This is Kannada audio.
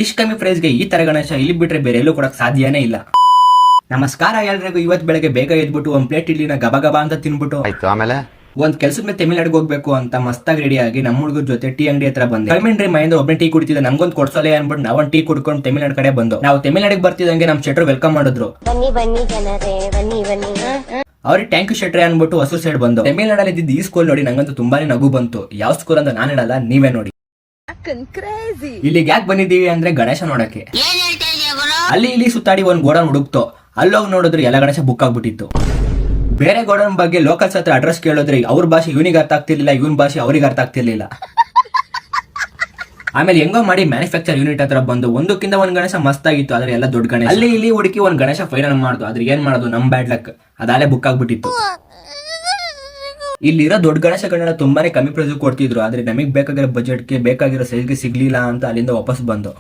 ಇಷ್ಟು ಕಮ್ಮಿ ಪ್ರೈಸ್ಗೆ ಈ ತರ ಗಣೇಶ ಇಲ್ಲಿ ಬಿಟ್ರೆ ಬೇರೆ ಎಲ್ಲೂ ಕೊಡಕ್ ಸಾಧ್ಯನೇ ಇಲ್ಲ. ನಮಸ್ಕಾರ ಎಲ್ರಿಗೂ. ಇವತ್ತು ಬೆಳಗ್ಗೆ ಬೇಗ ಎದ್ಬಿಟ್ಟು ಒಂದ್ ಪ್ಲೇಟ್ ಇಡ್ಲಿನ ಗಬ ಗಬ ಅಂತ ತಿನ್ಬಿಟ್ಟು ಆಯ್ತು. ಆಮೇಲೆ ಒಂದ್ ಕೆಲ್ಸದ ಮೇಲೆ ತಮಿಳ್ನಾಡಿಗೆ ಹೋಗ್ಬೇಕು ಅಂತ ಮಸ್ತಾಗಿ ರೆಡಿ ಆಗಿ ನಮ್ಮ ಹುಡುಗರ ಜೊತೆ ಟೀ ಅಂಗಡಿ ಹತ್ರ ಬಂದೆ. ಕಳ್ಮೆಂಡ್ರಿ ಮೈಂದ ಒಬ್ಬನೇ ಟೀ ಕುಡಿತಿದ್ದೆ, ನಮ್ಗೊಂದು ಕೊಡ್ಸೋಲೆ ಅನ್ಬಿಟ್ಟು ನಾವೊಂದು ಟೀ ಕುಡ್ಕೊಂಡು ತಮಿಳ್ನಾಡು ಕಡೆ ಬಂದು. ನಾವು ತಮಿಳ್ನಾಡಿಗೆ ಬರ್ತಿದಂಗೆ ನಮ್ ಶೆಟ್ರು ವೆಲ್ಕಮ್ ಮಾಡಿದ್ರು. ಬನ್ನಿ ಬನ್ನಿ ಜನರೇ ಬನ್ನಿ ಬನ್ನಿ. ಅವ್ರಿಗೆ ಥ್ಯಾಂಕ್ ಯು ಶೆಟ್ರೆ ಅನ್ಬಿಟ್ಟು ಹೊಸ ಸೈಡ್ ಬಂದು. ತಮಿಳ್ನಾಡಲ್ಲಿ ಇದ್ದಿದ್ದು ಈ ಸ್ಕೂಲ್ ನೋಡಿ ನಂಗಂತೂ ತುಂಬಾನೇ ನಗು ಬಂತು. ಯಾವ ಸ್ಕೂಲ್ ಅಂತ ನಾನು ಹೇಳಲ್ಲ, ನೀವೇ ನೋಡಿ. ಇಲ್ಲಿಗೆ ಯಾಕೆ ಬಂದಿದ್ದೀವಿ ಅಂದ್ರೆ ಗಣೇಶ ನೋಡಕ್ಕೆ. ಅಲ್ಲಿ ಇಲ್ಲಿ ಸುತ್ತಾಡಿ ಒಂದ್ ಗೋಡನ್ ಹುಡುಕ್ತು. ಅಲ್ಲೋಗಿ ನೋಡಿದ್ರೆ ಎಲ್ಲ ಗಣೇಶ ಬುಕ್ ಆಗ್ಬಿಟ್ಟಿತ್ತು. ಬೇರೆ ಗೋಡನ್ ಬಗ್ಗೆ ಲೋಕಲ್ಸ್ ಹತ್ರ ಅಡ್ರೆಸ್ ಕೇಳಿದ್ರೆ ಅವ್ರ ಭಾಷೆ ಇವನಿಗೆ ಅರ್ಥ ಆಗ್ತಿರ್ಲಿಲ್ಲ, ಇವನ್ ಭಾಷೆ ಅವ್ರಿಗೆ ಅರ್ಥ ಆಗ್ತಿರ್ಲಿಲ್ಲ. ಆಮೇಲೆ ಹೆಂಗೋ ಮಾಡಿ ಮ್ಯಾನುಫ್ಯಾಕ್ಚರ್ ಯೂನಿಟ್ ಹತ್ರ ಬಂದು ಒಂದಕ್ಕಿಂತ ಒಂದ್ ಗಣೇಶ ಮಸ್ತ್ ಆಗಿತ್ತು. ಆದ್ರೆ ಎಲ್ಲ ದೊಡ್ಡ ಗಣೇಶ. ಅಲ್ಲಿ ಇಲ್ಲಿ ಹುಡುಕಿ ಒಂದ್ ಗಣೇಶ ಫೈನಲ್ ಮಾಡ್ದು. ಆದ್ರೆ ಏನ್ ಮಾಡೋದು, ನಮ್ ಬ್ಯಾಡ್ ಲಕ್, ಅದಾಲೆ ಬುಕ್ ಆಗ್ಬಿಟ್ಟಿತ್ತು. ಇಲ್ಲಿರೋ ದೊಡ್ಡ ಗಣೇಶಗಳನ್ನೆಲ್ಲ ತುಂಬಾನೇ ಕಮ್ಮಿ ಪ್ರೈಸ್ ಕೊಡ್ತಿದ್ರು. ಆದ್ರೆ ನಮಗ್ ಬೇಕಾಗಿರೋ ಬಜೆಟ್ಗೆ ಬೇಕಾಗಿರೋ ಸೈಜ್ಗೆ ಸಿಗ್ಲಿಲ್ಲ ಅಂತ ಅಲ್ಲಿಂದ ವಾಪಸ್ ಬಂದು